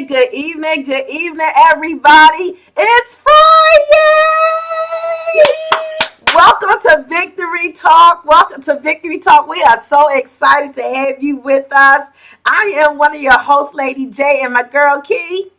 good evening, everybody. It's Friday. Welcome to Victory Talk. Welcome to Victory Talk. We are so excited to have you with us. I am one of your hosts, Lady J, and my girl Key.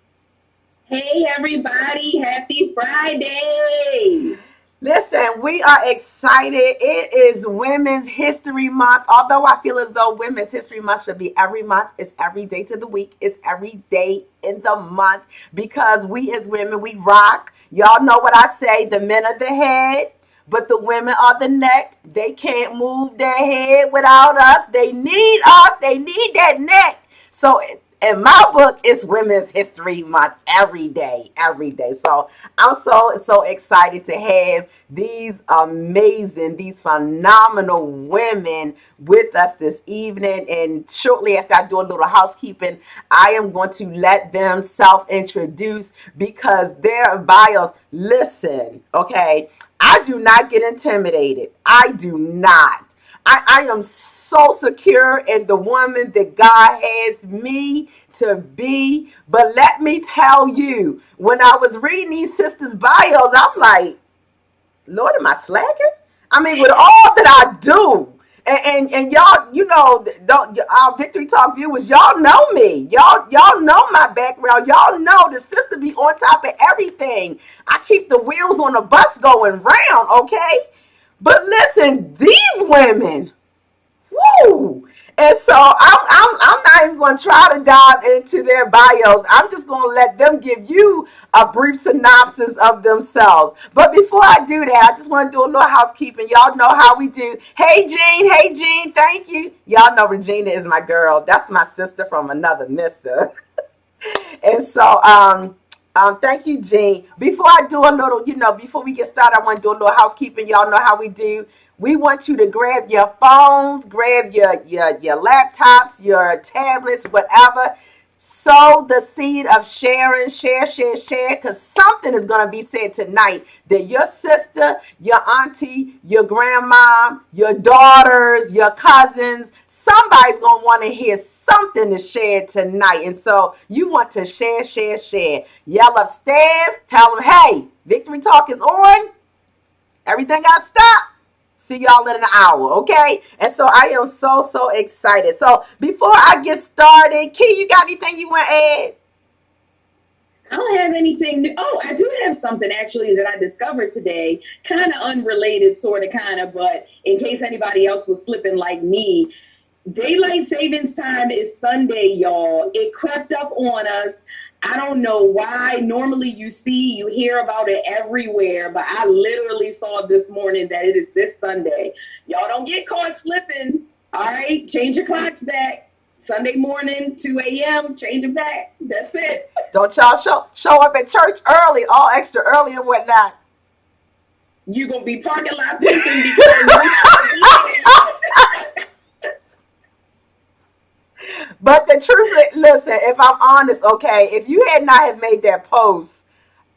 Hey everybody, happy Friday. Listen, we are excited. It is Women's History Month. Although I feel as though Women's History Month should be every month, it's every day to the week, it's every day in the month because we as women, we rock. Y'all know what I say, the men are the head, but the women are the neck. They can't move their head without us. They need us. They need that neck. So in my book, it's Women's History Month every day, every day. So I'm so excited to have these amazing, these phenomenal women with us this evening. And shortly after I do a little housekeeping, I am going to let them self-introduce because their bios. Listen, okay, I do not get intimidated. I do not. I am so secure in the woman that God has me to be. But let me tell you, when I was reading these sisters' bios, I'm like, Lord, am I slacking? I mean, with all that I do. And y'all, you know, our Victory Talk viewers, y'all know me. Y'all know my background. Y'all know the sister be on top of everything. I keep the wheels on the bus going round, okay? But listen, these women, woo! And so I'm not even going to try to dive into their bios. I'm just going to let them give you a brief synopsis of themselves. But before I do that, I just want to do a little housekeeping. Y'all know how we do. Hey, Jean, thank you. Y'all know Regina is my girl. That's my sister from another mister. And so, thank you, Jean. Before I do a little, before we get started, I want to do a little housekeeping. Y'all know how we do. We want you to grab your phones, grab your laptops, your tablets, whatever. Sow the seed of sharing, share, because something is going to be said tonight that your sister, your auntie, your grandma, your daughters, your cousins, somebody's going to want to hear something to share tonight. And so you want to share. Yell upstairs, tell them, hey, Victory Talk is on. Everything got stopped. See y'all in an hour, okay? And so I am so excited. So before I get started, Key, you got anything you want to add? I don't have anything new. Oh, I do have something actually that I discovered today, kind of unrelated, sort of, but in case anybody else was slipping like me, daylight savings time is Sunday, y'all. It crept up on us. I don't know why. Normally you hear about it everywhere, but I literally saw this morning that it is this Sunday. Y'all don't get caught slipping. All right, change your clocks back. Sunday morning, 2 a.m., change it back. That's it. Don't y'all show up at church early, all extra early and whatnot. You're going to be parking lot pimping because But the truth, listen, if I'm honest, okay, if you had not have made that post,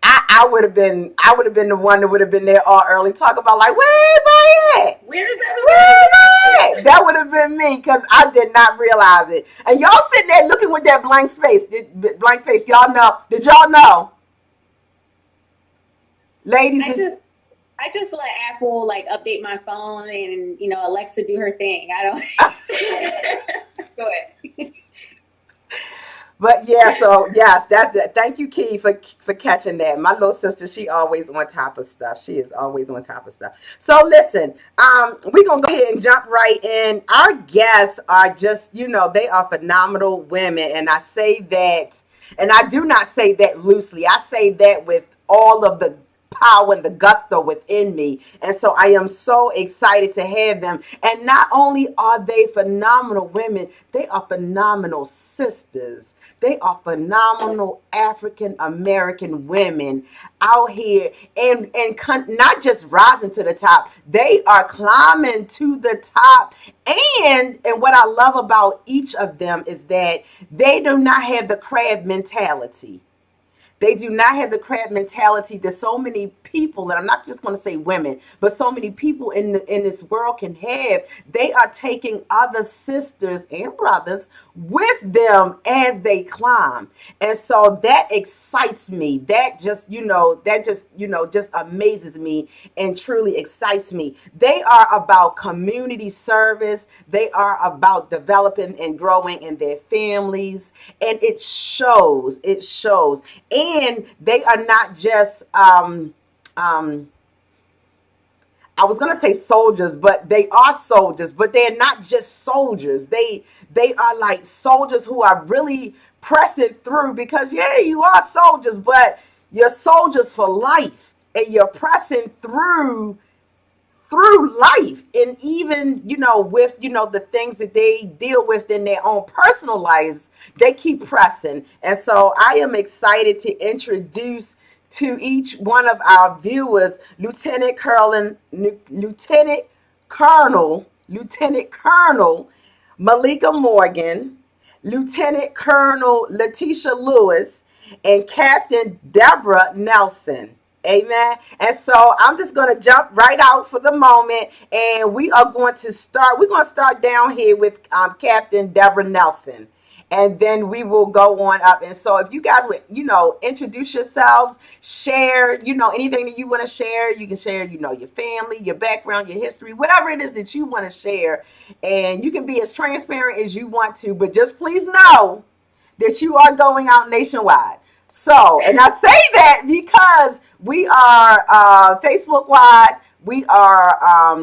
I would have been the one that would have been there all early, talk about like, where everybody at? Where's everybody? That would have been me because I did not realize it. And y'all sitting there looking with that blank face. Y'all know? Did y'all know, ladies? I just let Apple like update my phone and Alexa do her thing. I don't go ahead. But yeah, so yes, that. Thank you, Key, for catching that. My little sister, she always on top of stuff. She is always on top of stuff. So listen, we're gonna go ahead and jump right in. Our guests are just, they are phenomenal women, and I say that, and I do not say that loosely. I say that with all of the power and the gusto within me. And so I am so excited to have them. And not only are they phenomenal women, they are phenomenal sisters. They are phenomenal African American women out here and not just rising to the top, they are climbing to the top. And what I love about each of them is that they do not have the crab mentality. They do not have the crab mentality that so many people, and I'm not just going to say women, but so many people in this world can have. They are taking other sisters and brothers with them as they climb. And so that excites me. That just amazes me and truly excites me. They are about community service. They are about developing and growing in their families. And it shows. It shows. And they are not just um I was gonna say soldiers, but they are soldiers, but they're not just soldiers. They are like soldiers who are really pressing through, because yeah, you are soldiers, but you're soldiers for life, and you're pressing through life. And even with the things that they deal with in their own personal lives, they keep pressing. And so I am excited to introduce to each one of our viewers Lieutenant Colonel Malika Morgan, Lieutenant Colonel Letitia Lewis, and Captain Deborah Nelson. Amen. And so I'm just going to jump right out for the moment, and we are going to start. We're going to start down here with Captain Deborah Nelson, and then we will go on up. And so if you guys would, introduce yourselves, share, anything that you want to share. You can share, your family, your background, your history, whatever it is that you want to share. And you can be as transparent as you want to, but just please know that you are going out nationwide. So, and I say that because we are Facebook wide. We are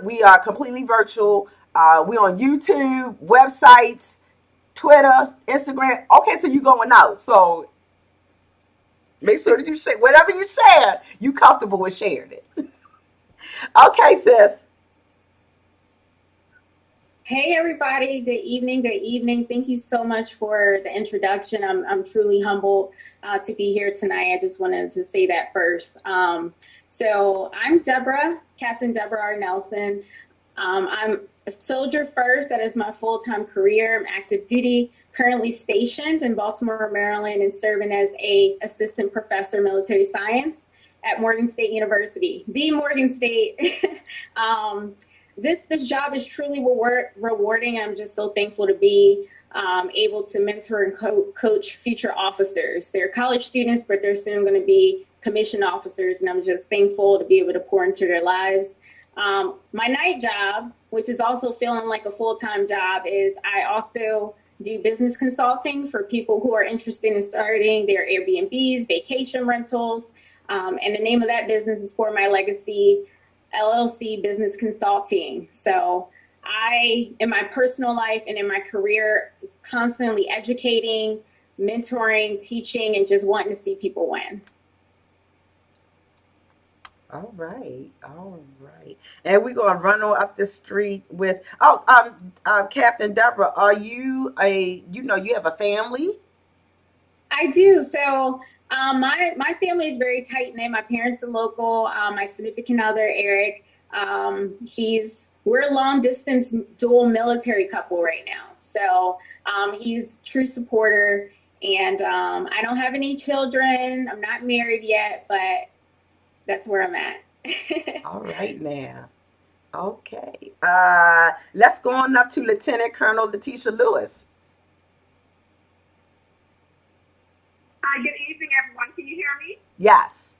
we are completely virtual. We on YouTube, websites, Twitter, Instagram. Okay, so you going out. So make sure that you share whatever you share. You comfortable with sharing it. Okay, sis. Hey everybody, good evening, good evening. Thank you so much for the introduction. I'm truly humbled to be here tonight. I just wanted to say that first. So I'm Deborah, Captain Deborah R. Nelson. I'm a soldier first. That is my full-time career. I'm active duty, currently stationed in Baltimore, Maryland, and serving as a assistant professor of military science at Morgan State University, the Morgan State. This job is truly rewarding. I'm just so thankful to be able to mentor and coach future officers. They're college students, but they're soon going to be commissioned officers, and I'm just thankful to be able to pour into their lives. My night job, which is also feeling like a full-time job, is I also do business consulting for people who are interested in starting their Airbnbs, vacation rentals, and the name of that business is For My Legacy LLC Business Consulting. So I, in my personal life and in my career, is constantly educating, mentoring, teaching, and just wanting to see people win. All right, all right. And we're gonna run on up the street with Captain Deborah. Are you you have a family? I do. So my family is very tight knit. My parents are local. My significant other, Eric, we're a long distance dual military couple right now. So he's true supporter, and I don't have any children. I'm not married yet, but that's where I'm at. All right now. Okay. Let's go on up to Lieutenant Colonel Letitia Lewis. Hi, good evening, everyone. Can you hear me? Yes.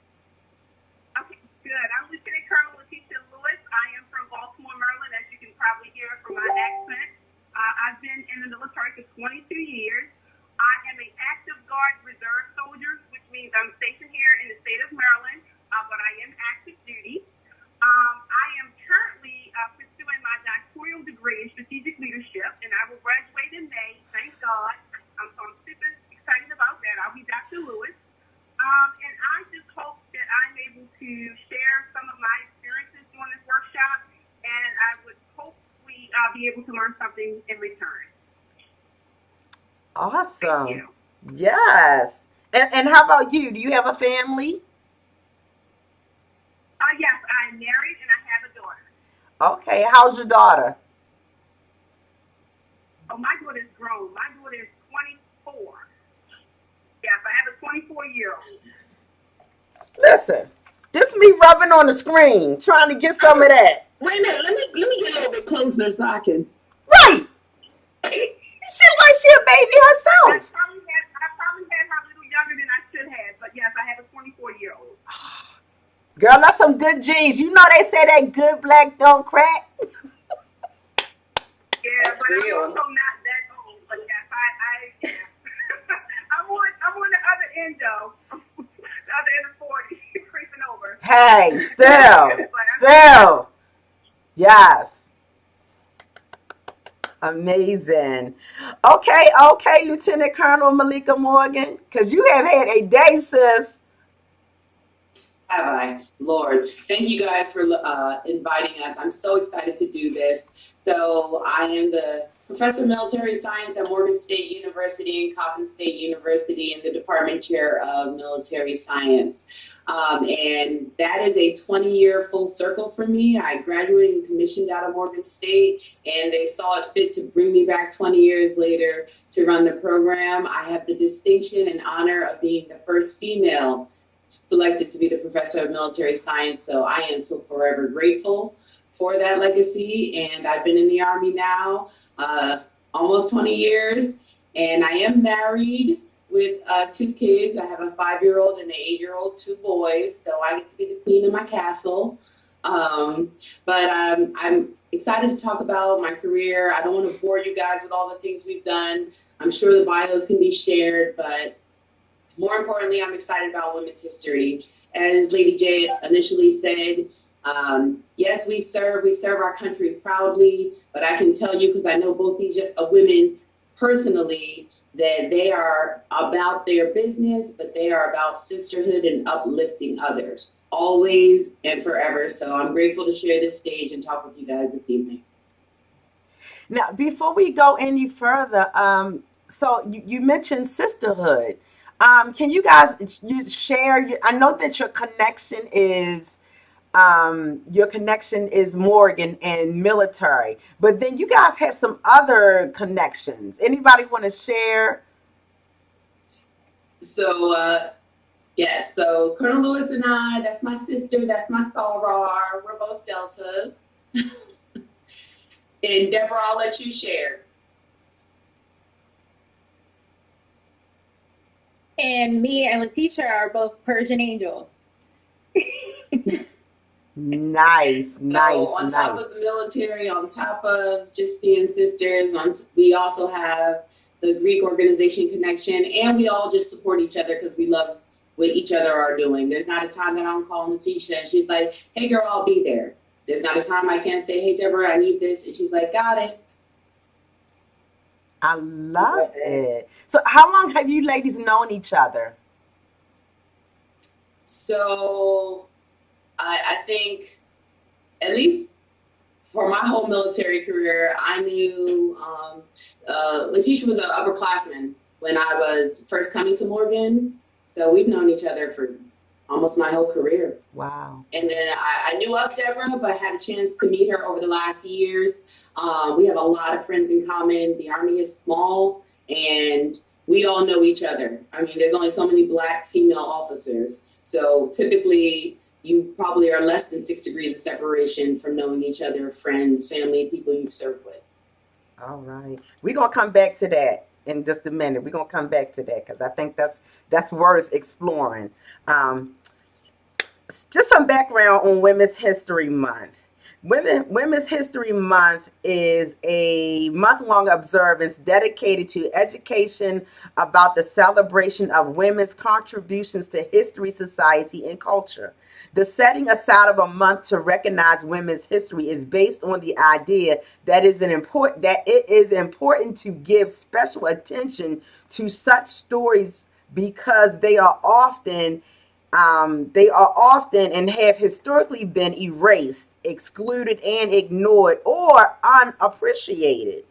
Okay, good. I'm Lieutenant Colonel Letitia Lewis. I am from Baltimore, Maryland, as you can probably hear from my accent. I've been in the military for 22 years. I am an active guard reserve soldier, which means I'm stationed here in the state of Maryland, but I am active duty. I am currently pursuing my doctoral degree in strategic leadership, and I will graduate in May, thank God. So I'm super excited about that. I'll be Dr. Lewis. And I just hope that I'm able to share some of my experiences during this workshop, and I would hope we be able to learn something in return. Awesome. Thank you. Yes. And how about you? Do you have a family? Yes, I'm married and I have a daughter. Okay. How's your daughter? Oh, my daughter is grown. My daughter is 24. Yes, I have a 24-year-old. Listen, this me rubbing on the screen, trying to get some of that. Wait a minute, let me get a little bit closer so I can. Right. She like she a baby I herself. probably had her a little younger than I should have, but yes, I have a 24-year-old. Girl, that's some good genes. You know they say that good black don't crack. Yeah, That's but real. I'm also not that old. But yes, I I'm on the other end though. The other end of 40, creeping over. Hey, still. Yes. Amazing. Okay, Lieutenant Colonel Malika Morgan, because you have had a day, sis. Have I? Lord, thank you guys for inviting us. I'm so excited to do this. So I am the professor of military science at Morgan State University and Coppin State University and the department chair of military science. And that is a 20-year full circle for me. I graduated and commissioned out of Morgan State, and they saw it fit to bring me back 20 years later to run the program. I have the distinction and honor of being the first female selected to be the professor of military science. So I am so forever grateful for that legacy. And I've been in the Army now almost 20 years, and I am married with 2 kids. I have a 5-year-old and an 8-year-old, 2 boys. So I get to be the queen of my castle. But I'm excited to talk about my career. I don't want to bore you guys with all the things we've done. I'm sure the bios can be shared, but more importantly, I'm excited about women's history. As Lady J initially said, yes, we serve our country proudly, but I can tell you, because I know both these women personally, that they are about their business, but they are about sisterhood and uplifting others, always and forever. So I'm grateful to share this stage and talk with you guys this evening. Now, before we go any further, so you mentioned sisterhood. Can you guys share? I know that your connection is Morgan and military, but then you guys have some other connections. Anybody want to share? So, yes, so Colonel Lewis and I, that's my sister, that's my soror. We're both Deltas. And Deborah, I'll let you share. And me and Letitia are both Persian angels. Nice. So on top of the military, on top of just being sisters, we also have the Greek organization connection, and we all just support each other because we love what each other are doing. There's not a time that I don't call Letitia and she's like, hey girl, I'll be there. There's not a time I can't say, hey Deborah, I need this, and she's like, got it. I love it. So how long have you ladies known each other? So I think, at least for my whole military career, I knew Letitia was an upperclassman when I was first coming to Morgan. So we've known each other for almost my whole career. Wow. And then I knew of Deborah, but had a chance to meet her over the last years. We have a lot of friends in common. The Army is small, and we all know each other. I mean, there's only so many Black female officers. So typically, you probably are less than 6 degrees of separation from knowing each other, friends, family, people you've served with. All right. We're going to come back to that in just a minute. We're going to come back to that because I think that's worth exploring. Just some background on Women's History Month. Women's History Month is a month-long observance dedicated to education about the celebration of women's contributions to history, society, and culture. The setting aside of a month to recognize women's history is based on the idea that it is important to give special attention to such stories because they are often and have historically been erased, excluded, and ignored or unappreciated.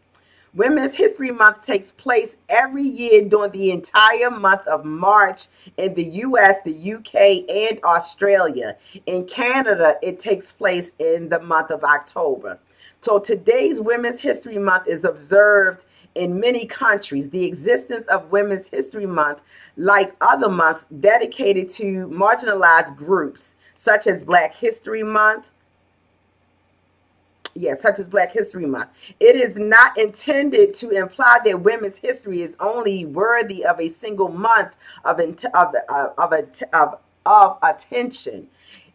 Women's History Month takes place every year during the entire month of March in the US, the UK, and Australia. In Canada, it takes place in the month of October. So today's Women's History Month is observed in many countries, the existence of Women's History Month, like other months dedicated to marginalized groups, such as Black History Month, such as Black History Month. It is not intended to imply that women's history is only worthy of a single month of attention.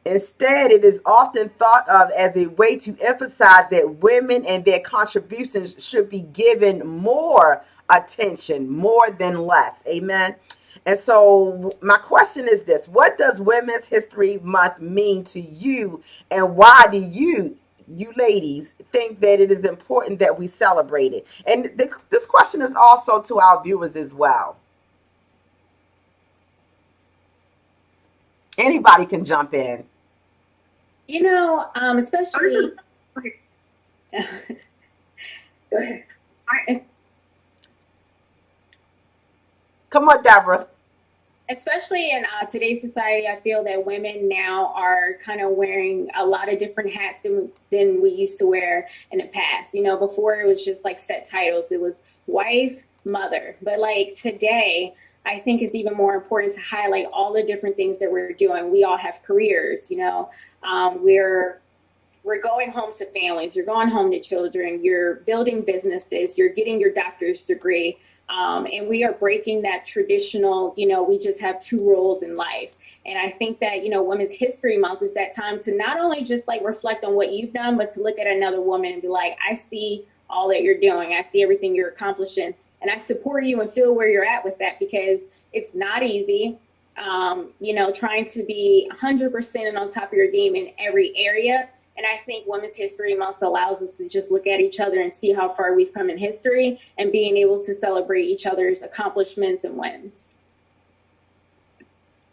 Instead, it is often thought of as a way to emphasize that women and their contributions should be given more attention, more than less. Amen. And so, my question is this: what does Women's History Month mean to you, and why do you ladies think that it is important that we celebrate it? And this question is also to our viewers as well. Anybody can jump in. Especially. Okay. Go ahead. Come on, Deborah. Especially in today's society, I feel that women now are kind of wearing a lot of different hats than we used to wear in the past. Before it was just like set titles. It was wife, mother. But like today, I think it's even more important to highlight all the different things that we're doing. We all have careers, we're going home to families, you're going home to children, you're building businesses, you're getting your doctor's degree. And we are breaking that traditional, we just have two roles in life. And I think that, Women's History Month is that time to not only just like reflect on what you've done, but to look at another woman and be like, I see all that you're doing. I see everything you're accomplishing. And I support you and feel where you're at with that, because it's not easy, trying to be 100% and on top of your game in every area. And I think Women's History Month allows us to just look at each other and see how far we've come in history and being able to celebrate each other's accomplishments and wins.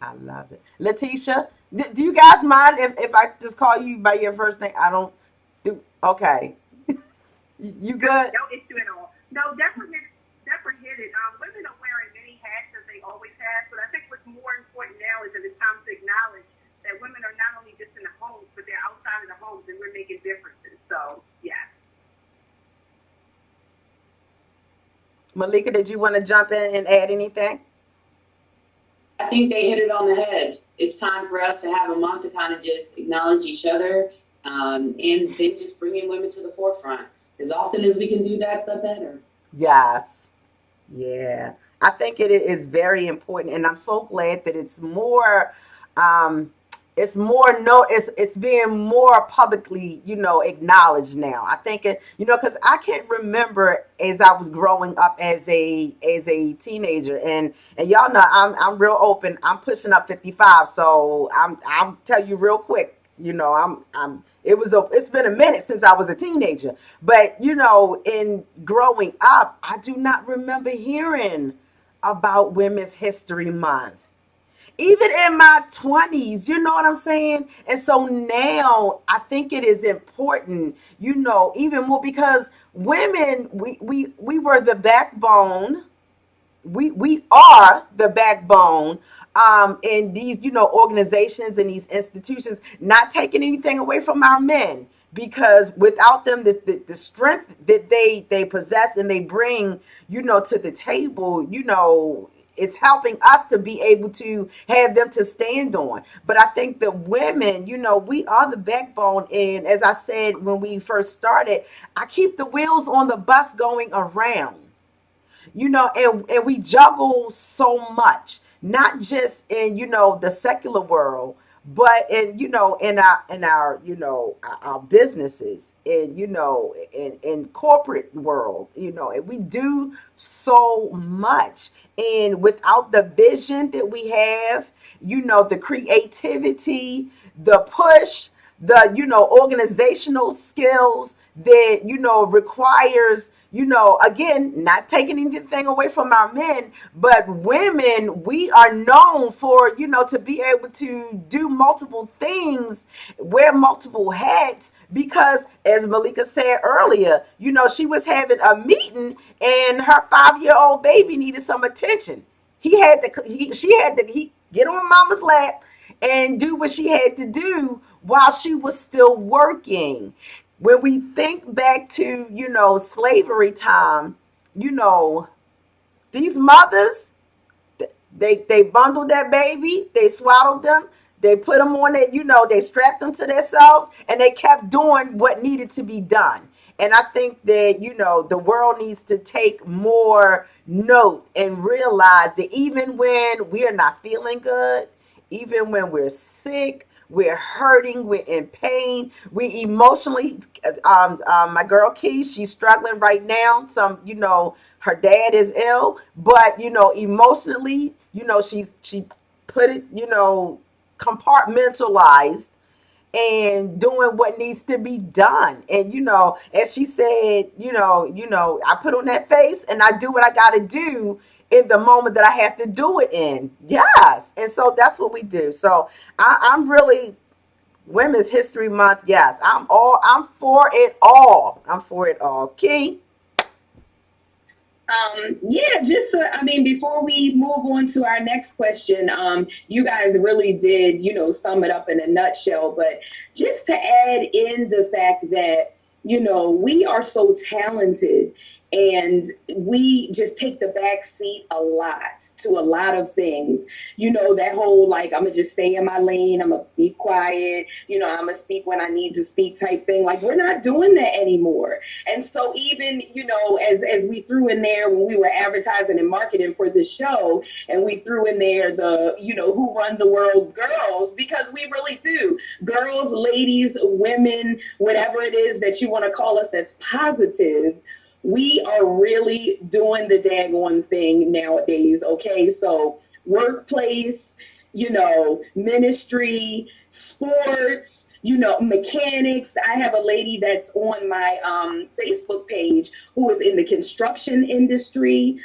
I love it. Letitia, do you guys mind if I just call you by your first name? I don't do. Okay. You good? No issue at all. No, Deborah hit it. Women are wearing many hats as they always have, but I think what's more important now is that it's time to acknowledge that women are not only just in the homes, but they're outside of the homes, and we're making differences. So, yeah. Malika, did you want to jump in and add anything? I think they hit it on the head. It's time for us to have a month to kind of just acknowledge each other, and then just bringing women to the forefront. As often as we can do that, the better. Yes. Yeah. I think it is very important, and I'm so glad that it's more it's being more publicly, acknowledged now. I think because I can't remember as I was growing up as a teenager, and y'all know I'm real open. I'm pushing up 55, so I'll tell you real quick. It's been a minute since I was a teenager, but in growing up, I do not remember hearing about Women's History Month. Even in my 20s, you know what I'm saying? And so now I think it is important, even more, because women, we were the backbone. We are the backbone in these, organizations and these institutions, not taking anything away from our men, because without them, the strength that they possess and they bring, to the table, it's helping us to be able to have them to stand on. But I think the women, we are the backbone. And as I said when we first started, I keep the wheels on the bus going around, and we juggle so much, not just in, the secular world, but in our businesses, and in corporate world, and we do so much. And without the vision that we have, the creativity, the push, the organizational skills that requires, again, not taking anything away from our men, but women, we are known for, to be able to do multiple things, wear multiple hats, because as Malika said earlier, she was having a meeting and her 5-year-old baby needed some attention. She had to get on mama's lap and do what she had to do while she was still working. When we think back to, slavery time, you know, these mothers, they bundled that baby, they swaddled them, they put them on it, they strapped them to themselves, and they kept doing what needed to be done. And I think that, the world needs to take more note and realize that even when we are not feeling good, even when we're sick, we're hurting, we're in pain, we emotionally, my girl Key, she's struggling right now. Her dad is ill, but, emotionally, she put it, compartmentalized and doing what needs to be done. And as she said, I put on that face and I do what I got to do in the moment that I have to do it in. Yes. And so that's what we do. So I'm really Women's History Month. Yes. I'm for it all. I'm for it all. Key. Yeah, before we move on to our next question, you guys really did, sum it up in a nutshell, but just to add in the fact that, we are so talented and we just take the back seat a lot to a lot of things. That whole, like, I'm going to just stay in my lane. I'm going to be quiet. I'm going to speak when I need to speak type thing. Like, we're not doing that anymore. And so even, as we threw in there when we were advertising and marketing for the show, and we threw in there the, who run the world girls, because we really do. Girls, ladies, women, whatever it is that you want to call us that's positive, we are really doing the daggone thing nowadays, okay? So workplace, ministry, sports, mechanics. I have a lady that's on my Facebook page who is in the construction industry.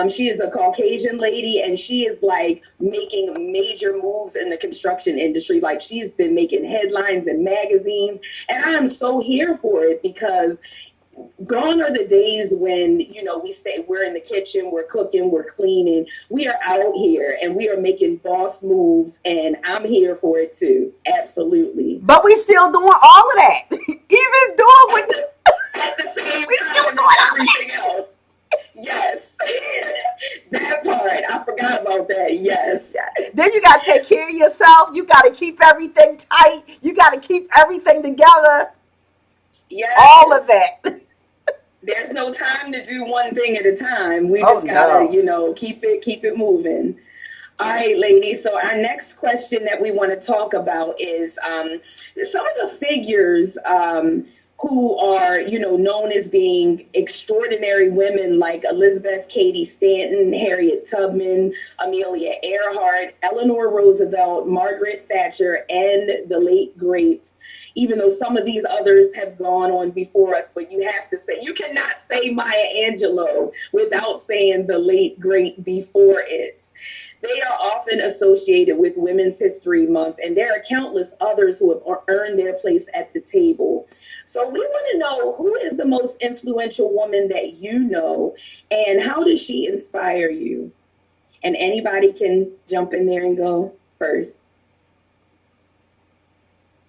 She is a Caucasian lady, and she is like making major moves in the construction industry. Like, she's been making headlines in magazines, and I am so here for it, because gone are the days when, we're in the kitchen, we're cooking, we're cleaning. We are out here and we are making boss moves, and I'm here for it too. Absolutely. But we still doing all of that. Even doing what at the same we time still as doing everything else. Yes. That part. I forgot about that. Yes. Then you got to take care of yourself. You got to keep everything tight. You got to keep everything together. Yes. All of that. There's no time to do one thing at a time. We just gotta, keep it moving. All right, ladies. So our next question that we want to talk about is some of the figures who are, known as being extraordinary women, like Elizabeth Cady Stanton, Harriet Tubman, Amelia Earhart, Eleanor Roosevelt, Margaret Thatcher, and the late great, even though some of these others have gone on before us, but you cannot say Maya Angelou without saying the late great before it. They are often associated with Women's History Month, and there are countless others who have earned their place at the table. So we want to know, who is the most influential woman that you know, and how does she inspire you? And anybody can jump in there and go first.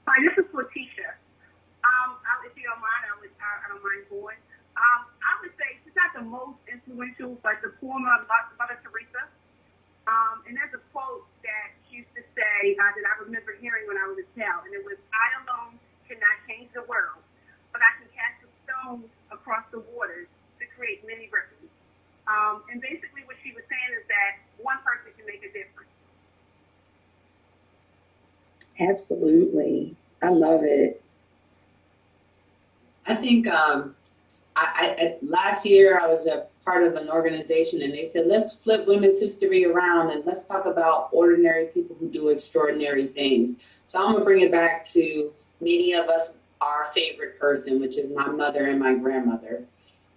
Hi, this is Letitia. If you don't mind, I don't mind going. I would say she's not the most influential, but the former Mother Teresa. And there's a quote that she used to say that I remember hearing when I was a child, and it was, "I alone cannot change the world, but I can cast a stone across the waters to create many rivers." And basically what she was saying is that one person can make a difference. Absolutely. I love it. I think last year I was a part of an organization, and they said, let's flip women's history around and let's talk about ordinary people who do extraordinary things. So I'm going to bring it back to many of us, our favorite person, which is my mother and my grandmother.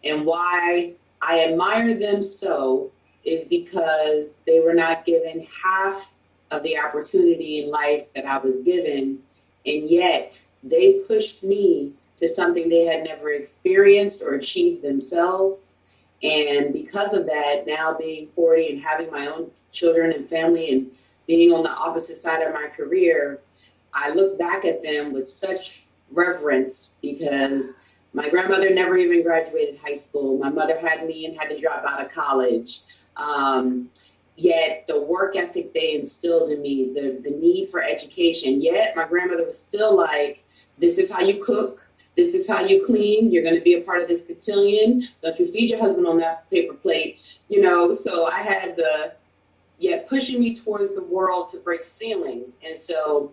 And why I admire them so is because they were not given half of the opportunity in life that I was given, and yet they pushed me to something they had never experienced or achieved themselves. And because of that, now being 40 and having my own children and family and being on the opposite side of my career, I look back at them with such reverence, because My grandmother never even graduated high school. My mother had me and had to drop out of college. Yet the work ethic they instilled in me, the need for education, yet my grandmother was still like, this is how you cook. This is how you clean. You're going to be a part of this cotillion. Don't you feed your husband on that paper plate. So I had yet pushing me towards the world to break ceilings. And so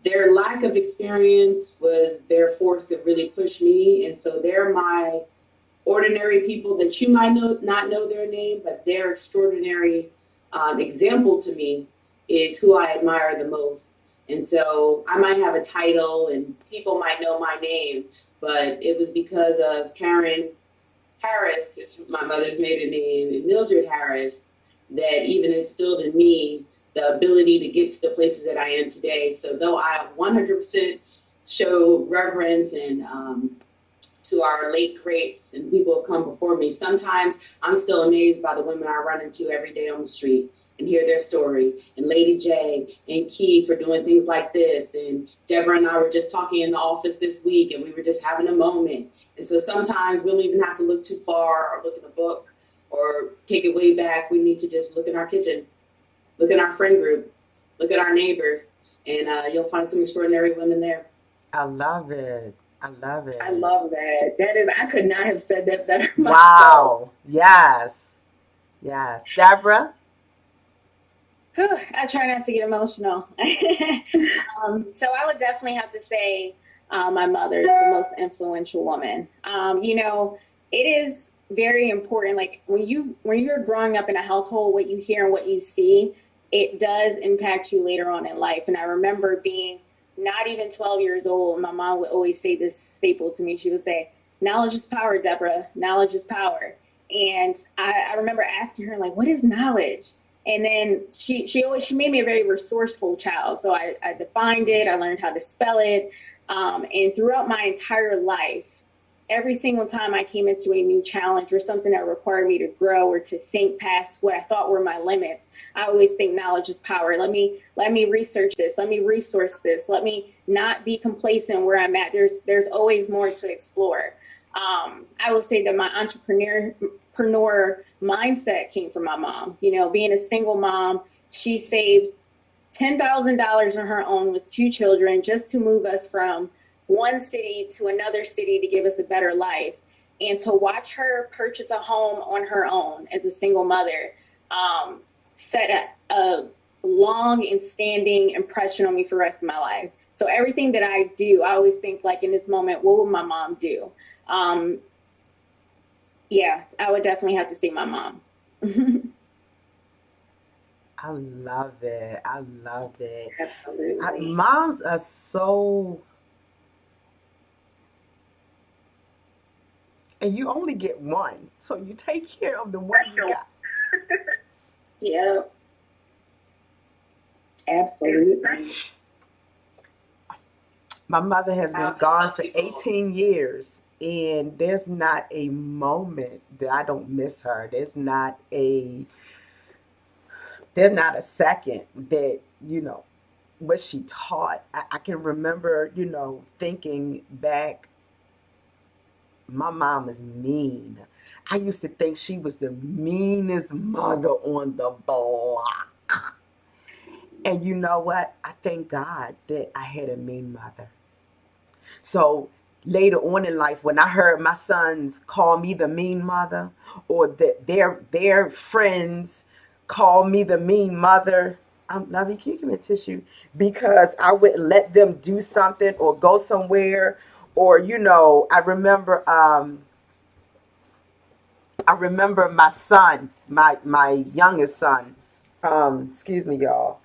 their lack of experience was their force to really push me. And so they're my ordinary people that you might not know their name, but their extraordinary example to me is who I admire the most. And so I might have a title and people might know my name, but it was because of Karen Harris, it's my mother's maiden name, and Mildred Harris, that even instilled in me the ability to get to the places that I am today. So though I 100% show reverence and to our late greats and people have come before me, sometimes I'm still amazed by the women I run into every day on the street and hear their story. And Lady J and Key for doing things like this. And Deborah and I were just talking in the office this week and we were just having a moment. And so sometimes we don't even have to look too far or look in the book or take it way back. We need to just look in our kitchen, look in our friend group, look at our neighbors, and you'll find some extraordinary women there. I love it. I love it. I love that. I could not have said that better myself. Wow. Yes. Yes. Deborah? I try not to get emotional. So I would definitely have to say my mother is the most influential woman. It is very important. Like when you're growing up in a household, what you hear and what you see, it does impact you later on in life. And I remember being not even 12 years old. My mom would always say this staple to me. She would say, knowledge is power, Deborah. Knowledge is power. And I remember asking her, like, what is knowledge? And then she made me a very resourceful child. So I defined it. I learned how to spell it. And throughout my entire life, every single time I came into a new challenge or something that required me to grow or to think past what I thought were my limits, I always think knowledge is power. Let me research this. Let me resource this. Let me not be complacent where I'm at. There's always more to explore. I will say that my entrepreneur mindset came from my mom. Being a single mom, she saved $10,000 on her own with 2 children just to move us from one city to another city to give us a better life. And to watch her purchase a home on her own as a single mother set a long and standing impression on me for the rest of my life. So everything that I do, I always think, like, in this moment, what would my mom do? Yeah, I would definitely have to say my mom. I love it. I love it. Absolutely. Moms are so, and you only get one, so you take care of the one you got. Yeah. Absolutely. My mother has been I'll gone tell for people. 18 years, and there's not a moment that I don't miss her. There's not a second that, what she taught. I can remember, thinking back, my mom is mean. I used to think she was the meanest mother on the block. And you know what? I thank God that I had a mean mother. So later on in life, when I heard my sons call me the mean mother, or that their friends call me the mean mother, Lovey, can you give me a tissue? Because I wouldn't let them do something or go somewhere, or I remember my son, my youngest son. Excuse me, y'all.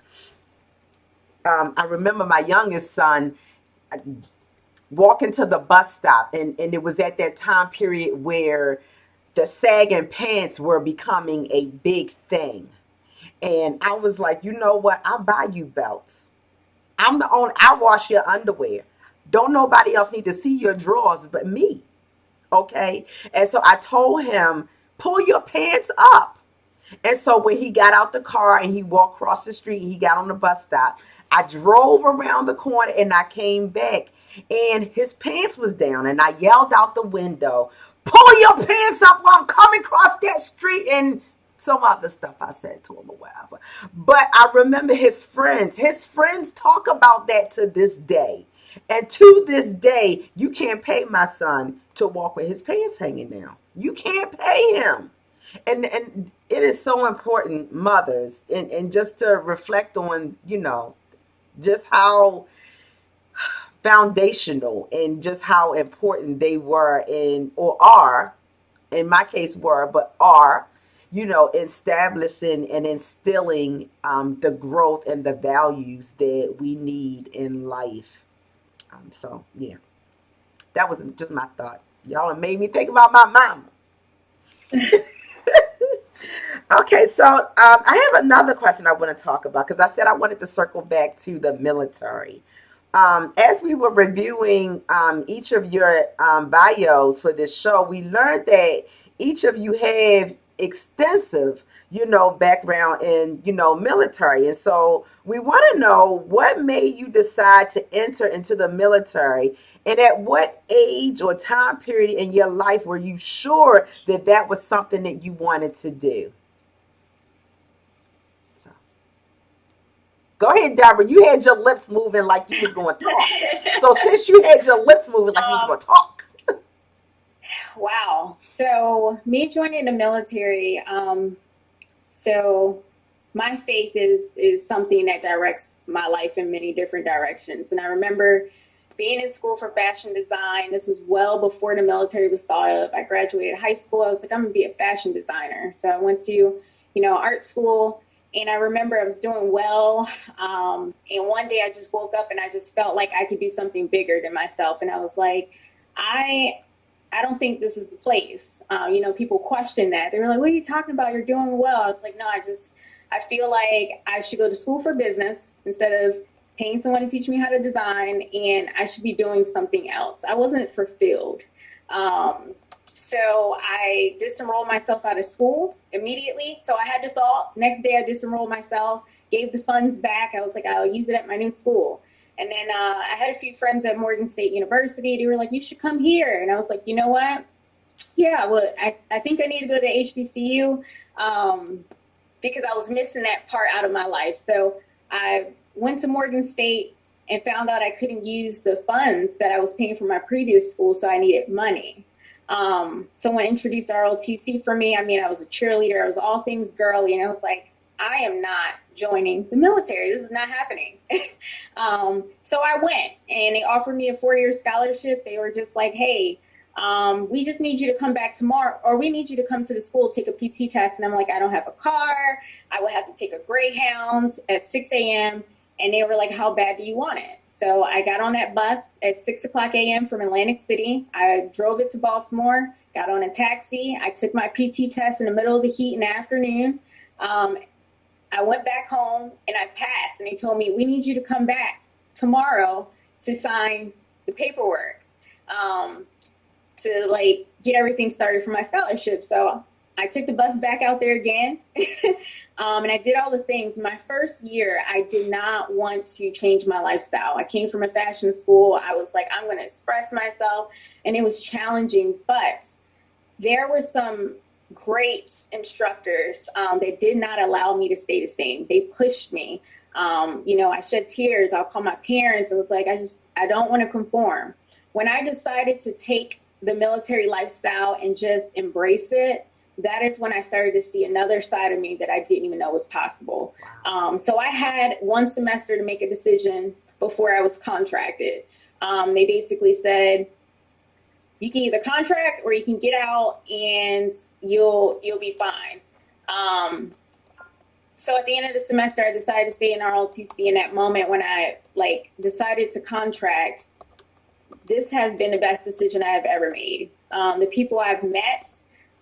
I remember my youngest son walking to the bus stop, and it was at that time period where the sagging pants were becoming a big thing. And I was like, you know what? I'll buy you belts. I wash your underwear. Don't nobody else need to see your drawers but me. Okay? And so I told him, pull your pants up. And so when he got out the car and he walked across the street, he got on the bus stop. I drove around the corner and I came back and his pants was down and I yelled out the window, pull your pants up while I'm coming across that street, and some other stuff I said to him or whatever. But I remember his friends. His friends talk about that to this day. And to this day, you can't pay my son to walk with his pants hanging down. You can't pay him. And it is so important, mothers, and just to reflect on, just how foundational and just how important they were in, or are, in my case were, but are, establishing and instilling the growth and the values that we need in life. So, yeah, that was just my thought. Y'all have made me think about my mama. Okay, so I have another question I want to talk about because I said I wanted to circle back to the military. As we were reviewing each of your bios for this show, we learned that each of you have extensive, background in, military. And so we want to know what made you decide to enter into the military, and at what age or time period in your life were you sure that that was something that you wanted to do? So, go ahead, Deborah. You had your lips moving like you was going to talk. So since you had your lips moving like you was going to talk. Wow. So me joining the military, so my faith is something that directs my life in many different directions. And I remember being in school for fashion design. This was well before the military was thought of. I graduated high school. I was like, I'm gonna be a fashion designer. So I went to, art school, and I remember I was doing well. And one day I just woke up and I just felt like I could do something bigger than myself. And I was like, I don't think this is the place. People question that. They were like, what are you talking about? You're doing well. I was like, no, I feel like I should go to school for business instead of paying someone to teach me how to design, and I should be doing something else. I wasn't fulfilled. So I disenrolled myself out of school immediately. So I had the thought, next day I disenrolled myself, gave the funds back. I was like, I'll use it at my new school. And then I had a few friends at Morgan State University. They were like, you should come here. And I was like, you know what? Yeah, well, I think I need to go to HBCU because I was missing that part out of my life. So I went to Morgan State and found out I couldn't use the funds that I was paying for my previous school, so I needed money. Someone introduced ROTC for me. I mean, I was a cheerleader. I was all things girly. And I was like, I am not joining the military. This is not happening. So I went, and they offered me a 4-year scholarship. They were just like, hey, we just need you to come back tomorrow, or we need you to come to the school, take a PT test. And I'm like, I don't have a car. I would have to take a Greyhound at 6 a.m. And they were like, how bad do you want it? So I got on that bus at 6 o'clock a.m. from Atlantic City. I drove it to Baltimore, got on a taxi. I took my PT test in the middle of the heat in the afternoon. I went back home and I passed, and they told me, we need you to come back tomorrow to sign the paperwork, to like get everything started for my scholarship. So I took the bus back out there again. And I did all the things. My first year, I did not want to change my lifestyle. I came from a fashion school. I was like, I'm going to express myself. And it was challenging, but there were some great instructors that did not allow me to stay the same. They pushed me. I shed tears. I'll call my parents. It was like, I don't want to conform. When I decided to take the military lifestyle and just embrace it, that is when I started to see another side of me that I didn't even know was possible. So I had 1 semester to make a decision before I was contracted. They basically said, you can either contract or you can get out and you'll be fine. So at the end of the semester, I decided to stay in ROTC. In that moment when I decided to contract, this has been the best decision I have ever made. The people I've met,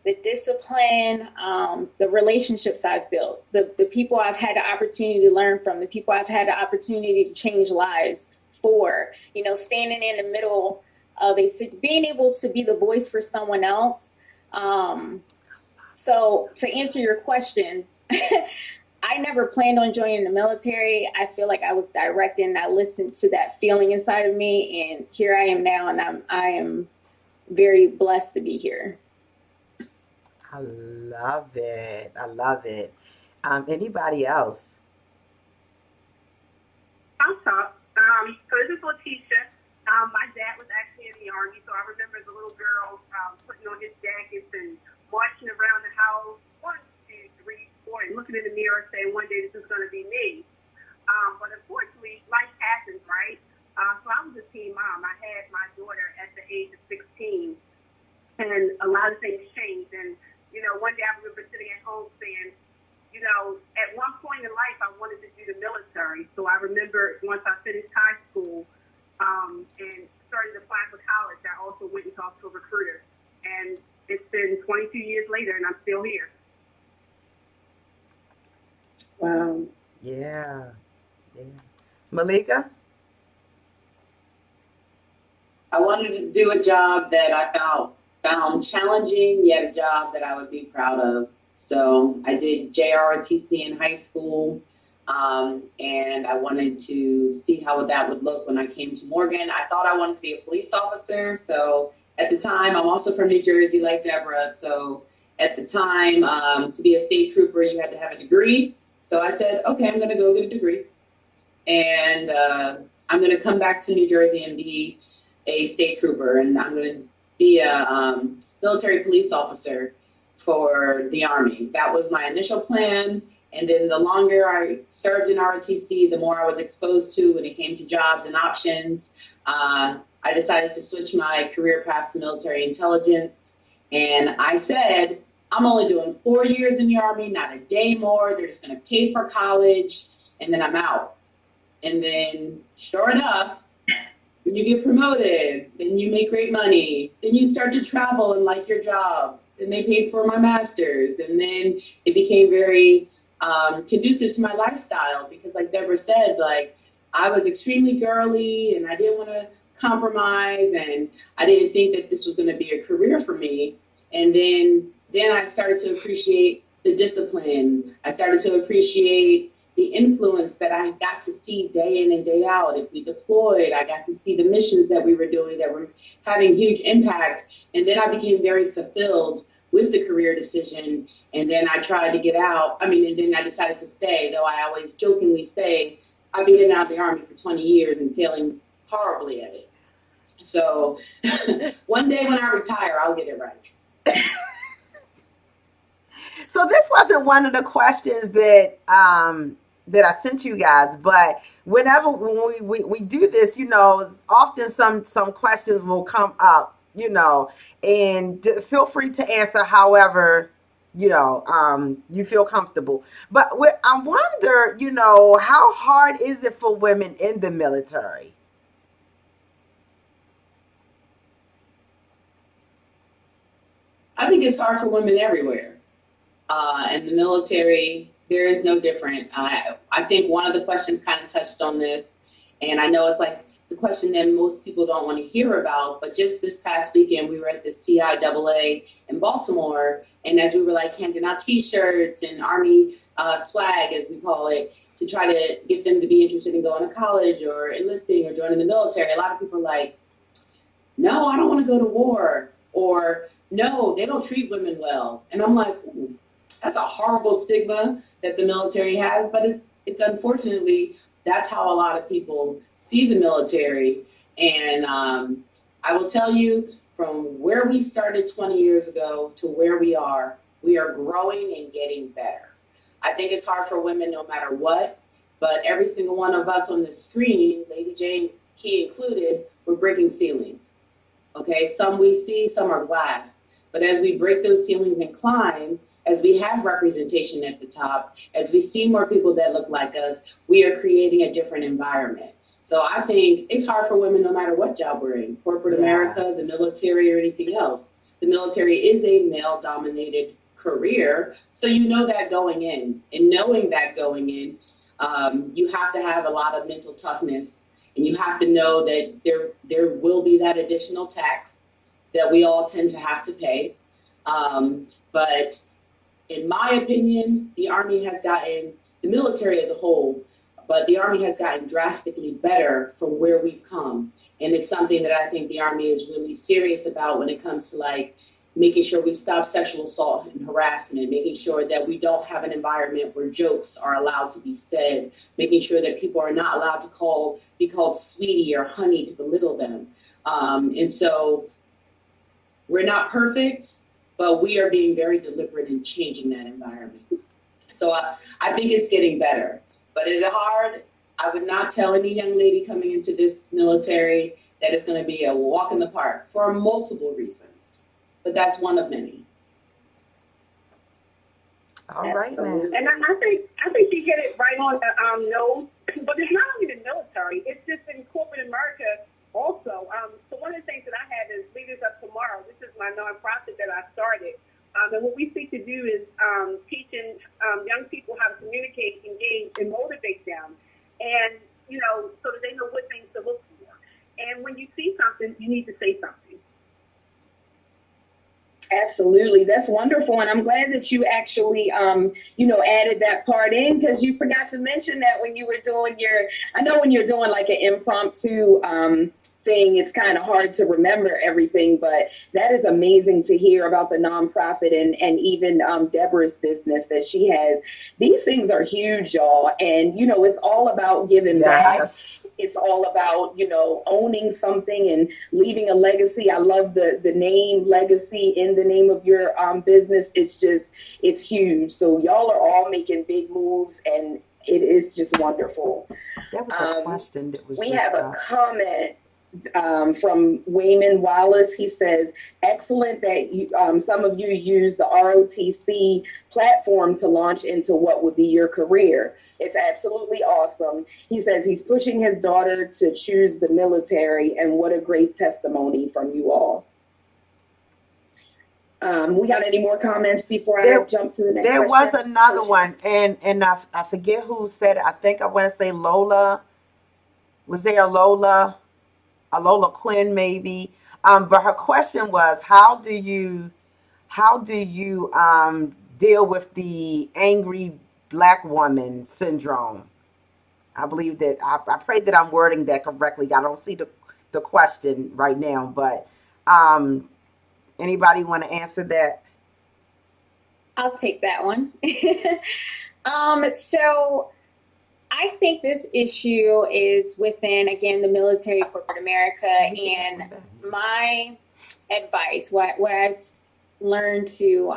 the discipline, the relationships I've built, the people I've had the opportunity to learn from, the people I've had the opportunity to change lives for, standing in the middle of being able to be the voice for someone else. So to answer your question, I never planned on joining the military. I feel like I was directed and I listened to that feeling inside of me, and here I am now, and I am very blessed to be here. I love it. I love it. Anybody else? I'll talk. So this is Letitia. My dad was actually in the Army, so I remember as a little girl putting on his jackets and marching around the house, 1, 2, 3, 4, and looking in the mirror saying, one day this is going to be me. But unfortunately, life happens, right? So I was a teen mom. I had my daughter at the age of 16, and a lot of things changed. And, one day I remember sitting at home saying, at one point in life, I wanted to do the military. So I remember once I finished high school and started applying for college, I also went and talked to a recruiter. And it's been 22 years later, and I'm still here. Wow. Yeah. Malika? I wanted to do a job that I found challenging, yet a job that I would be proud of. So I did JROTC in high school, and I wanted to see how that would look when I came to Morgan. I thought I wanted to be a police officer. So at the time, I'm also from New Jersey, like Deborah. So at the time, to be a state trooper, you had to have a degree. So I said, okay, I'm going to go get a degree. And I'm going to come back to New Jersey and be a state trooper. And I'm going to be a military police officer for the Army. That was my initial plan. And then the longer I served in ROTC, the more I was exposed to when it came to jobs and options. I decided to switch my career path to military intelligence. And I said, I'm only doing 4 years in the Army, not a day more. They're just going to pay for college, and then I'm out. And then sure enough, when you get promoted, then you make great money. Then you start to travel and like your job. Then they paid for my master's. And then it became very conducive to my lifestyle because like Deborah said, like I was extremely girly and I didn't want to compromise and I didn't think that this was going to be a career for me. And then I started to appreciate the discipline. I started to appreciate the influence that I got to see day in and day out. If we deployed, I got to see the missions that we were doing that were having huge impact. And then I became very fulfilled with the career decision. And then I tried to get out. And then I decided to stay, though I always jokingly say, I've been getting out of the Army for 20 years and failing horribly at it. So one day when I retire, I'll get it right. So this wasn't one of the questions that that I sent you guys, but when we do this, often some questions will come up, and feel free to answer however, you feel comfortable. But I wonder, how hard is it for women in the military? I think it's hard for women everywhere. In the military, there is no different. I think one of the questions kind of touched on this, and I know it's like the question that most people don't want to hear about, but just this past weekend, we were at the CIAA in Baltimore, and as we were like handing out T-shirts and Army swag, as we call it, to try to get them to be interested in going to college or enlisting or joining the military, a lot of people are like, no, I don't want to go to war, or no, they don't treat women well. And I'm like, ooh, that's a horrible stigma that the military has, but it's unfortunately, that's how a lot of people see the military. And I will tell you, from where we started 20 years ago to where we are growing and getting better. I think it's hard for women no matter what, but every single one of us on the screen, Lady Jane Key included, we're breaking ceilings. Okay, some we see, some are glass. But as we break those ceilings and climb, as we have representation at the top, as we see more people that look like us, we are creating a different environment. So I think it's hard for women no matter what job we're in, corporate America, the military, or anything else. The military is a male-dominated career, so you know that going in. And knowing that going in, you have to have a lot of mental toughness. And you have to know that there will be that additional tax that we all tend to have to pay. But in my opinion, the military as a whole, but the Army has gotten drastically better from where we've come. And it's something that I think the Army is really serious about when it comes to like making sure we stop sexual assault and harassment, making sure that we don't have an environment where jokes are allowed to be said, making sure that people are not allowed to be called sweetie or honey to belittle them. And so we're not perfect, but we are being very deliberate in changing that environment. So I think it's getting better. But is it hard? I would not tell any young lady coming into this military that it's going to be a walk in the park for multiple reasons. But that's one of many. All right, Absolutely. then. And I think you hit it right on the nose. But it's not only the military; it's just in corporate America also. So one of the things that I have is Leaders Up Tomorrow. This is my nonprofit that I started. And what we seek to do is teaching young people how to communicate, engage, and motivate them, and so that they know what things to look for. And when you see something, you need to say something. Absolutely. That's wonderful. And I'm glad that you actually, added that part in, because you forgot to mention that when you were doing I know when you're doing like an impromptu thing, it's kind of hard to remember everything, but that is amazing to hear about the nonprofit and even Deborah's business that she has. These things are huge, y'all. And, it's all about giving back. Yes. It's all about, owning something and leaving a legacy. I love the name legacy in the name of your business. It's huge. So y'all are all making big moves, and it is just wonderful. That was a question that was We just have a comment from Wayman Wallace. He says, excellent that you, some of you use the ROTC platform to launch into what would be your career. It's absolutely awesome. He says he's pushing his daughter to choose the military, and what a great testimony from you all. We got any more comments before I jump to the next There question? was another one, and I forget who said it. I think I want to say Lola. Was there a Lola Quinn maybe? But her question was, how do you deal with the angry Black woman syndrome? I believe that I pray that I'm wording that correctly. I don't see the question right now, but anybody want to answer that? I'll take that one. So I think this issue is within, again, the military, corporate America, and my advice, what I've learned to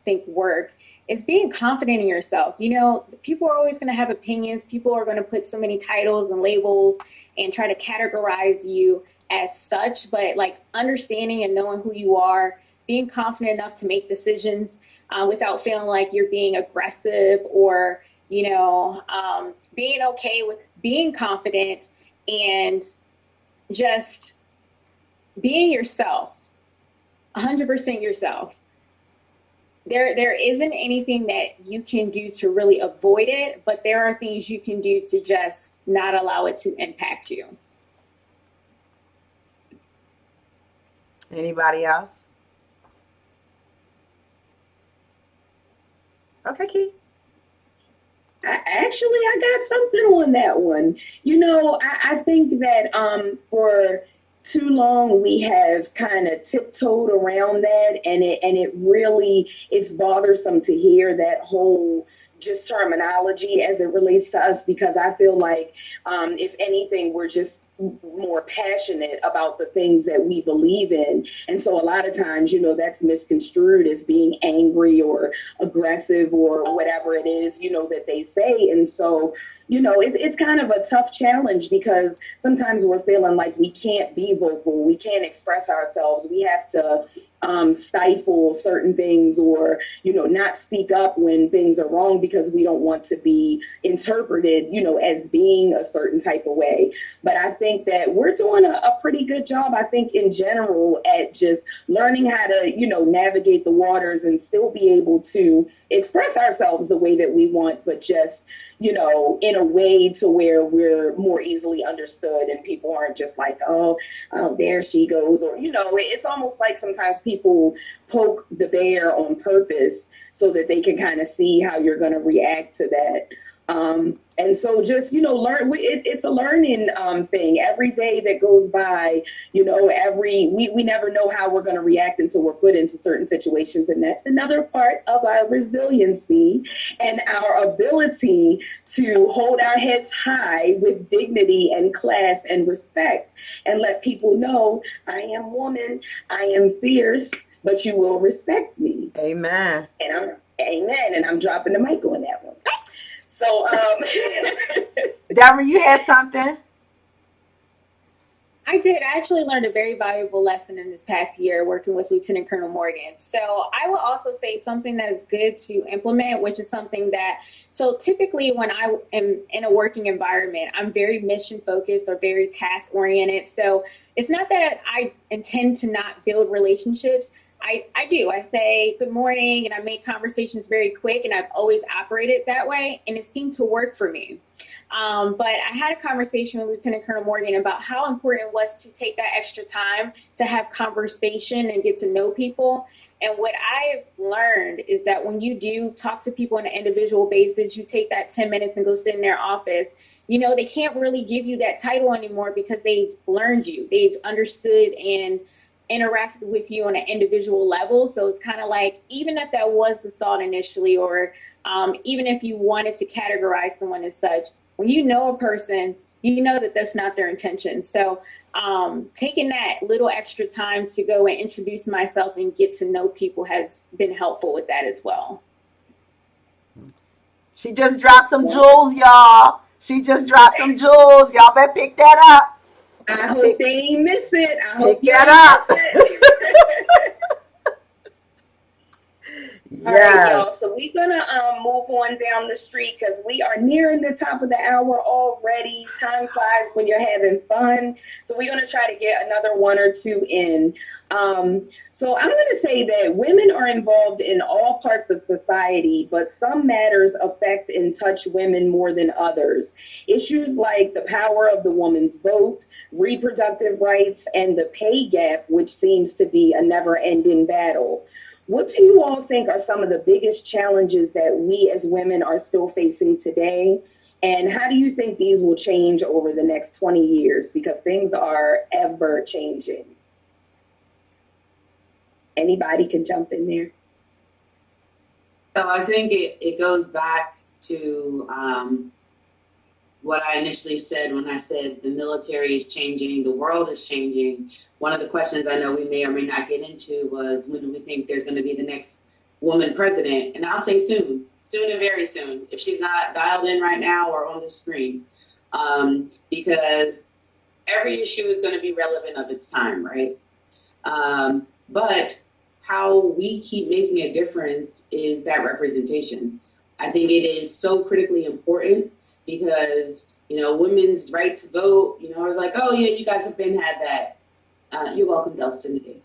think work, is being confident in yourself. People are always going to have opinions. People are going to put so many titles and labels and try to categorize you as such, but like understanding and knowing who you are, being confident enough to make decisions without feeling like you're being aggressive, or being okay with being confident and just being yourself, 100% yourself. There isn't anything that you can do to really avoid it, but there are things you can do to just not allow it to impact you. Anybody else? Okay, Key. I got something on that one. I think that for too long we have kind of tiptoed around that, and it really, it's bothersome to hear that whole just terminology as it relates to us, because I feel like if anything, we're just more passionate about the things that we believe in. And so a lot of times, that's misconstrued as being angry or aggressive or whatever it is, that they say. And so, it's kind of a tough challenge, because sometimes we're feeling like we can't be vocal, we can't express ourselves, we have to stifle certain things, or not speak up when things are wrong, because we don't want to be interpreted as being a certain type of way. But I think that we're doing a pretty good job, I think, in general, at just learning how to navigate the waters and still be able to express ourselves the way that we want, but just in a way to where we're more easily understood, and people aren't just like, oh, there she goes, or it's almost like sometimes people poke the bear on purpose so that they can kind of see how you're going to react to that. And so just, learn, it's a learning thing. Every day that goes by, we never know how we're going to react until we're put into certain situations. And that's another part of our resiliency and our ability to hold our heads high with dignity and class and respect and let people know I am woman, I am fierce, but you will respect me. Amen. And I'm dropping the mic on that one. So, Deborah, you had something? I did. I actually learned a very valuable lesson in this past year working with Lieutenant Colonel Morgan. So I will also say something that is good to implement, which is something that, so typically when I am in a working environment, I'm very mission focused or very task oriented. So it's not that I intend to not build relationships. I do. I say good morning and I make conversations very quick, and I've always operated that way, and it seemed to work for me. But I had a conversation with Lieutenant Colonel Morgan about how important it was to take that extra time to have conversation and get to know people. And what I've learned is that when you do talk to people on an individual basis, you take that 10 minutes and go sit in their office, they can't really give you that title anymore because they've learned you. They've understood and interacted with you on an individual level. So it's kind of like, even if that was the thought initially, or even if you wanted to categorize someone as such, when you know a person, you know that that's not their intention. So taking that little extra time to go and introduce myself and get to know people has been helpful with that as well. She just dropped some jewels, y'all. Y'all better pick that up. I hope they ain't miss it. I hope pick that up. All right, y'all. So we're gonna move on down the street because we are nearing the top of the hour already. Time flies when you're having fun. So we're gonna try to get another one or two in. So I'm gonna say that women are involved in all parts of society, but some matters affect and touch women more than others. Issues like the power of the woman's vote, reproductive rights, and the pay gap, which seems to be a never-ending battle. What do you all think are some of the biggest challenges that we as women are still facing today? And how do you think these will change over the next 20 years? Because things are ever changing. Anybody can jump in there. So I think it goes back to what I initially said when I said the military is changing, the world is changing. One of the questions I know we may or may not get into was, when do we think there's going to be the next woman president? And I'll say soon and very soon, if she's not dialed in right now or on the screen, because every issue is going to be relevant of its time, right? But how we keep making a difference is that representation. I think it is so critically important because, women's right to vote, I was like, oh yeah, you guys have been had that. You're welcome, Del Syndicate.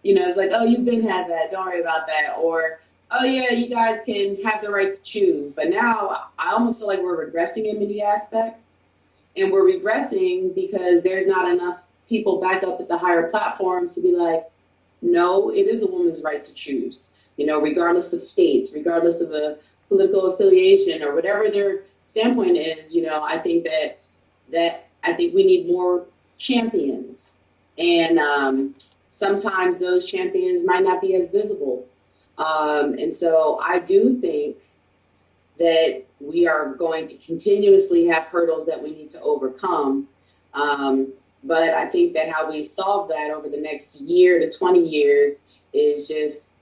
It's like, oh, you've been had that. Don't worry about that. Or, oh yeah, you guys can have the right to choose. But now I almost feel like we're regressing in many aspects. And we're regressing because there's not enough people back up at the higher platforms to be like, no, it is a woman's right to choose, regardless of state, regardless of a political affiliation or whatever their standpoint is. I think that I think we need more champions. And sometimes those champions might not be as visible. And so I do think that we are going to continuously have hurdles that we need to overcome. But I think that how we solve that over the next year to 20 years is just,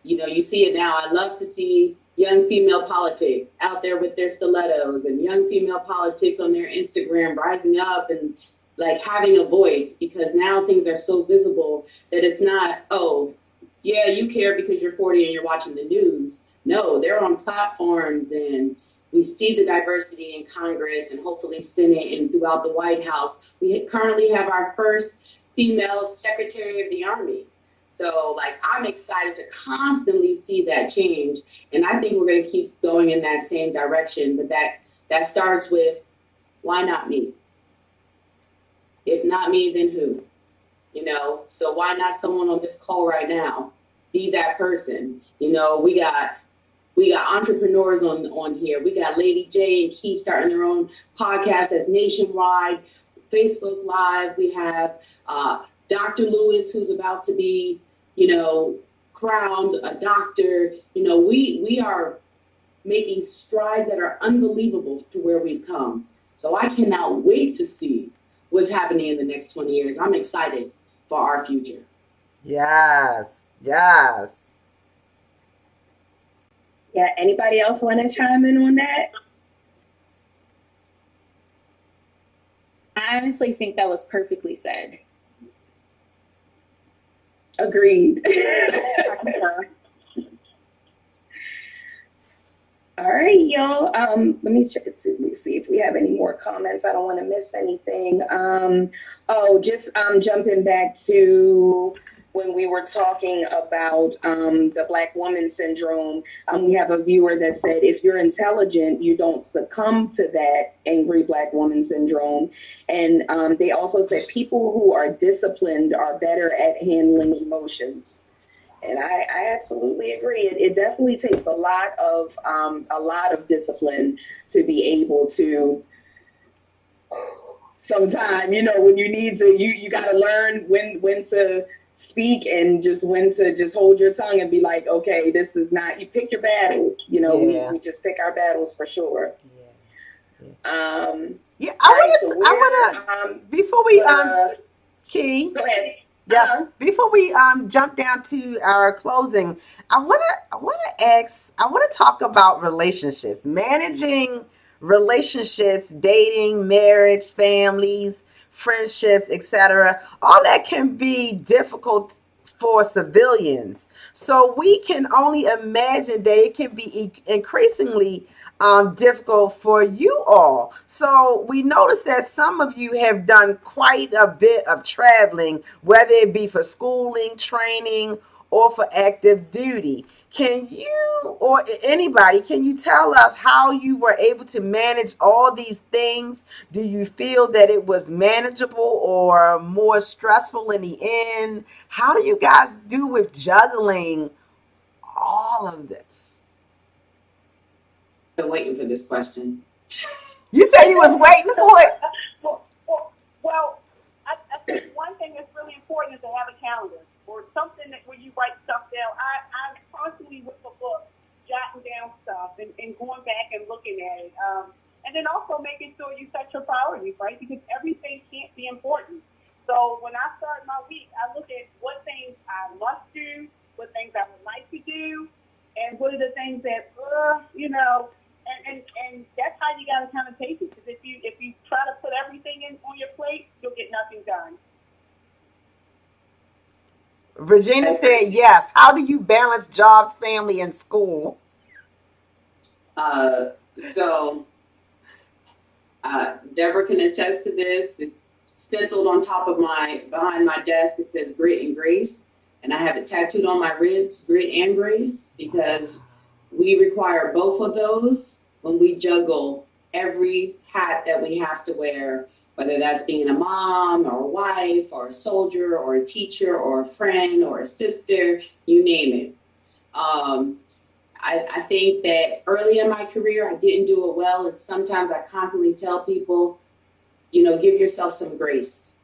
you see it now. I love to see young female politics out there with their stilettos, and young female politics on their Instagram rising up and like having a voice, because now things are so visible that it's not, oh, yeah, you care because you're 40 and you're watching the news. No, they're on platforms, and we see the diversity in Congress and hopefully Senate and throughout the White House. We currently have our first female Secretary of the Army. So I'm excited to constantly see that change. And I think we're going to keep going in that same direction. But that starts with, why not me? If not me, then who? So why not someone on this call right now? Be that person. We got entrepreneurs on here. We got Lady J and Key starting their own podcast that's nationwide, Facebook Live. We have Dr. Lewis, who's about to be, crowned a doctor. We are making strides that are unbelievable to where we've come. So I cannot wait to see what's happening in the next 20 years. I'm excited for our future. Yes. Yeah. Anybody else want to chime in on that? I honestly think that was perfectly said. Agreed. All right, y'all. Let me see if we have any more comments. I don't want to miss anything. Just jumping back to when we were talking about the Black woman syndrome. We have a viewer that said, if you're intelligent, you don't succumb to that angry Black woman syndrome. And they also said people who are disciplined are better at handling emotions. And I absolutely agree. It definitely takes a lot of discipline to be able to. Sometime, when you need to, you got to learn when to speak and just when to just hold your tongue and be like, okay, this is not. You pick your battles. We just pick our battles for sure. I want to before we Key. Go ahead. Yes. Before we jump down to our closing, I want to talk about relationships, managing relationships, dating, marriage, families, friendships, etc. All that can be difficult for civilians. So we can only imagine that it can be increasingly difficult for you all. So we noticed that some of you have done quite a bit of traveling, whether it be for schooling, training, or for active duty. Can you or anybody, can you tell us how you were able to manage all these things? Do you feel that it was manageable or more stressful in the end? How do you guys do with juggling all of this? Been waiting for this question. You said you was waiting for it? Well, I think one thing that's really important is to have a calendar or something where you write stuff down. I constantly with the book, jotting down stuff and going back and looking at it. And then also making sure you set your priorities, right? Because everything can't be important. So when I start my week, I look at what things I must do, what things I would like to do, and what are the things that, and that's how you got to kind of take it. Because if you try to put everything on your plate, you'll get nothing done. Regina said yes. How do you balance jobs, family, and school? Deborah can attest to this. It's stenciled on top of behind my desk. It says grit and grace. And I have it tattooed on my ribs, grit and grace, because we require both of those when we juggle every hat that we have to wear, whether that's being a mom or a wife or a soldier or a teacher or a friend or a sister, you name it. I think that early in my career, I didn't do it well. And sometimes I constantly tell people, give yourself some grace,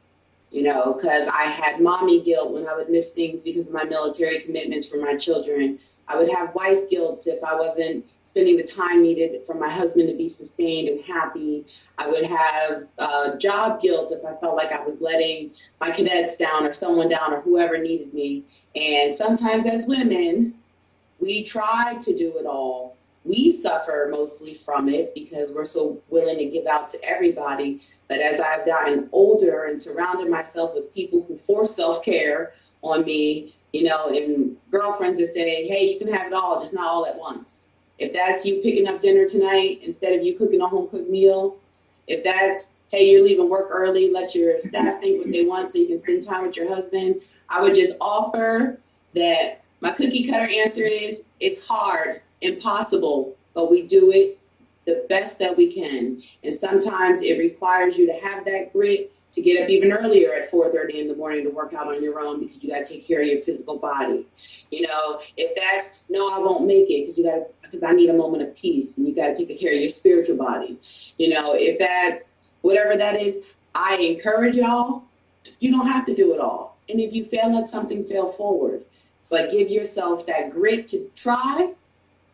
because I had mommy guilt when I would miss things because of my military commitments for my children. I would have wife guilt if I wasn't spending the time needed for my husband to be sustained and happy. I would have job guilt if I felt like I was letting my cadets down or someone down or whoever needed me. And sometimes as women, we try to do it all. We suffer mostly from it because we're so willing to give out to everybody. But as I've gotten older and surrounded myself with people who force self-care on me, and girlfriends that say, hey, you can have it all, just not all at once. If that's you picking up dinner tonight instead of you cooking a home-cooked meal, if that's, hey, you're leaving work early, let your staff think what they want so you can spend time with your husband, I would just offer that my cookie cutter answer is, it's hard, impossible, but we do it the best that we can. And sometimes it requires you to have that grit to get up even earlier at 4:30 in the morning to work out on your own because you got to take care of your physical body. You know, if that's, no, I won't make it because I need a moment of peace, and you got to take care of your spiritual body. You know, if that's whatever that is, I encourage y'all, you don't have to do it all. And if you fail at something, fail forward. But give yourself that grit to try,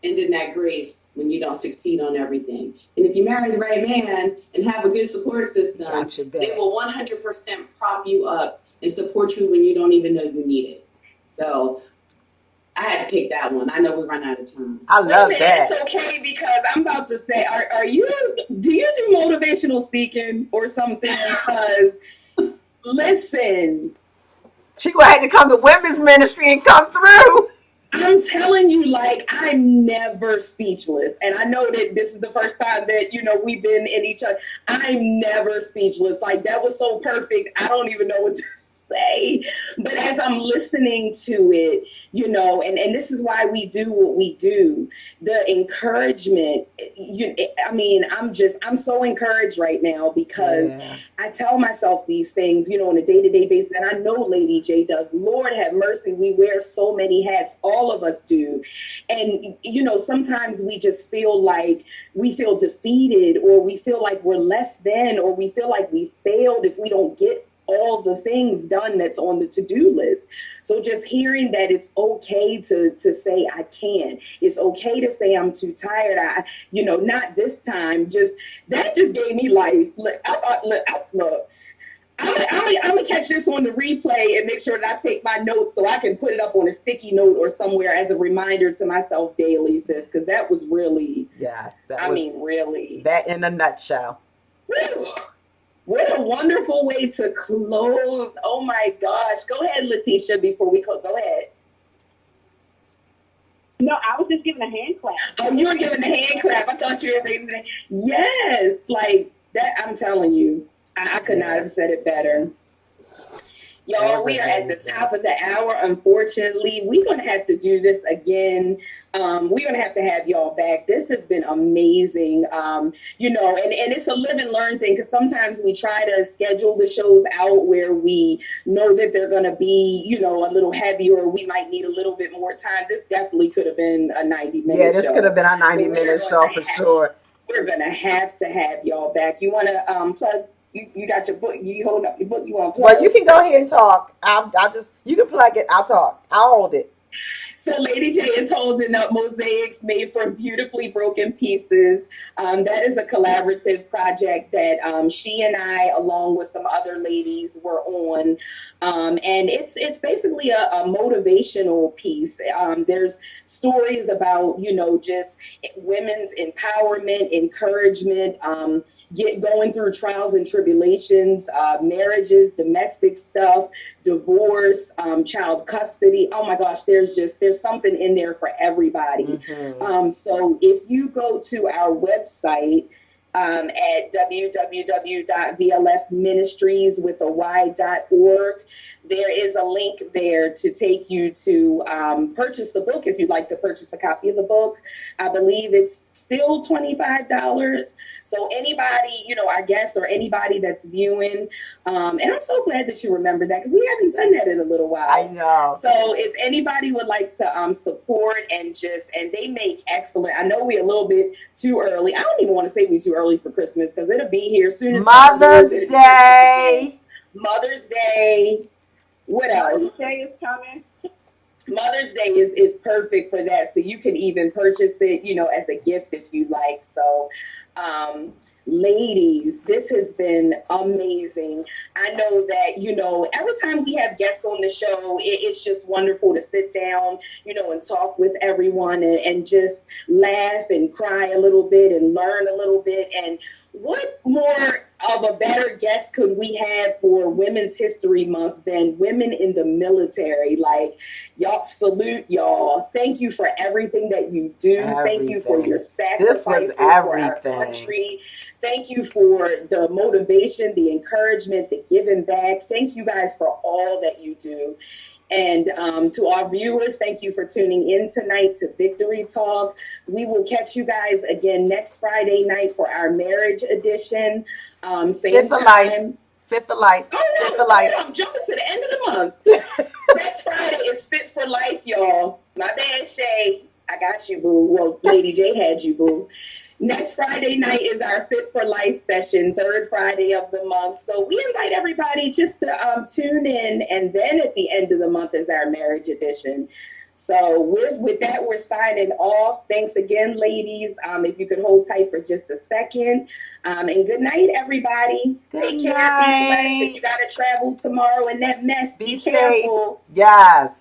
and then that grace when you don't succeed on everything. And if you marry the right man and have a good support system, they will 100% prop you up and support you when you don't even know you need it. So I had to take that one. I know we run out of time. I love that. It's okay, because I'm about to say, do you do motivational speaking or something? Because listen, she gonna have to come to women's ministry and come through. I'm telling you, like, I'm never speechless. And I know that this is the first time that, you know, we've been in each other. I'm never speechless. Like, that was so perfect. I don't even know what to say. But as I'm listening to it, you know, and this is why we do what we do, the encouragement, I'm so encouraged right now, because I tell myself these things, you know, on a day-to-day basis. And I know Lady J does. Lord have mercy. We wear so many hats. All of us do. And, you know, sometimes we just feel like we feel defeated, or we feel like we're less than, or we feel like we failed if we don't get all the things done that's on the to-do list. So just hearing that it's okay to say I can't. It's okay to say I'm too tired. Not this time. That just gave me life. Look, I'm gonna catch this on the replay and make sure that I take my notes so I can put it up on a sticky note or somewhere as a reminder to myself daily, sis, because that was really, really. That in a nutshell. Whew. What a wonderful way to close. Oh my gosh. Go ahead, Letitia, before we close. Go ahead. No, I was just giving a hand clap. Oh, you were giving a hand clap. I thought you were raising it. Yes, like that. I'm telling you, I could not have said it better. Y'all, we are at the top of the hour. Unfortunately, we're going to have to do this again. We're going to have y'all back. This has been amazing. And it's a live and learn thing, because sometimes we try to schedule the shows out where we know that they're going to be, you know, a little heavy, or we might need a little bit more time. This definitely could have been a 90-minute show. Yeah, this could have been a 90-minute show for sure. We're going to have y'all back. You want to plug? You got your book. You hold up your book. You want to plug? Well, you can go ahead and talk. You can plug it. I'll talk. I'll hold it. So Lady J is holding up Mosaics Made from Beautifully Broken Pieces. That is a collaborative project that she and I, along with some other ladies, were on. And it's basically a motivational piece. There's stories about, you know, just women's empowerment, encouragement, going through trials and tribulations, marriages, domestic stuff, divorce, child custody. Oh my gosh, there's something in there for everybody. Mm-hmm. So if you go to our website at www.vlfministries.org, there is a link there to take you to purchase the book. If you'd like to purchase a copy of the book, I believe it's still $25. So anybody, you know, our guests or anybody that's viewing, and I'm so glad that you remember that, because we haven't done that in a little while. I know. So if anybody would like to support and they make excellent, I know we're a little bit too early. I don't even want to say we're too early for Christmas, because it'll be here soon as Mother's Day. Mother's Day. What else? Mother's Day is coming. Mother's Day is perfect for that. So you can even purchase it, you know, as a gift if you like. So, ladies, this has been amazing. I know that, you know, every time we have guests on the show, it's just wonderful to sit down, you know, and talk with everyone and just laugh and cry a little bit and learn a little bit. And what more of a better guest could we have for Women's History Month than women in the military? Like, y'all, salute y'all. Thank you for everything that you do. Thank you for your sacrifices for our country. Thank you for the motivation, the encouragement, the giving back. Thank you guys for all that you do. And to our viewers, thank you for tuning in tonight to Victory Talk. We will catch you guys again next Friday night for our marriage edition. Same time. Fit for life. Oh, Fit no, for life. I'm jumping to the end of the month. Next Friday is Fit for Life, y'all. My bad, Shay. I got you, boo. Well, Lady J had you, boo. Next Friday night is our Fit for Life session, third Friday of the month. So we invite everybody just to tune in. And then at the end of the month is our marriage edition. So with that, we're signing off. Thanks again, ladies. If you could hold tight for just a second. And good night, everybody. Good Take care. Be night. blessed. If you got to travel tomorrow in that mess, be Be safe. careful. Yes.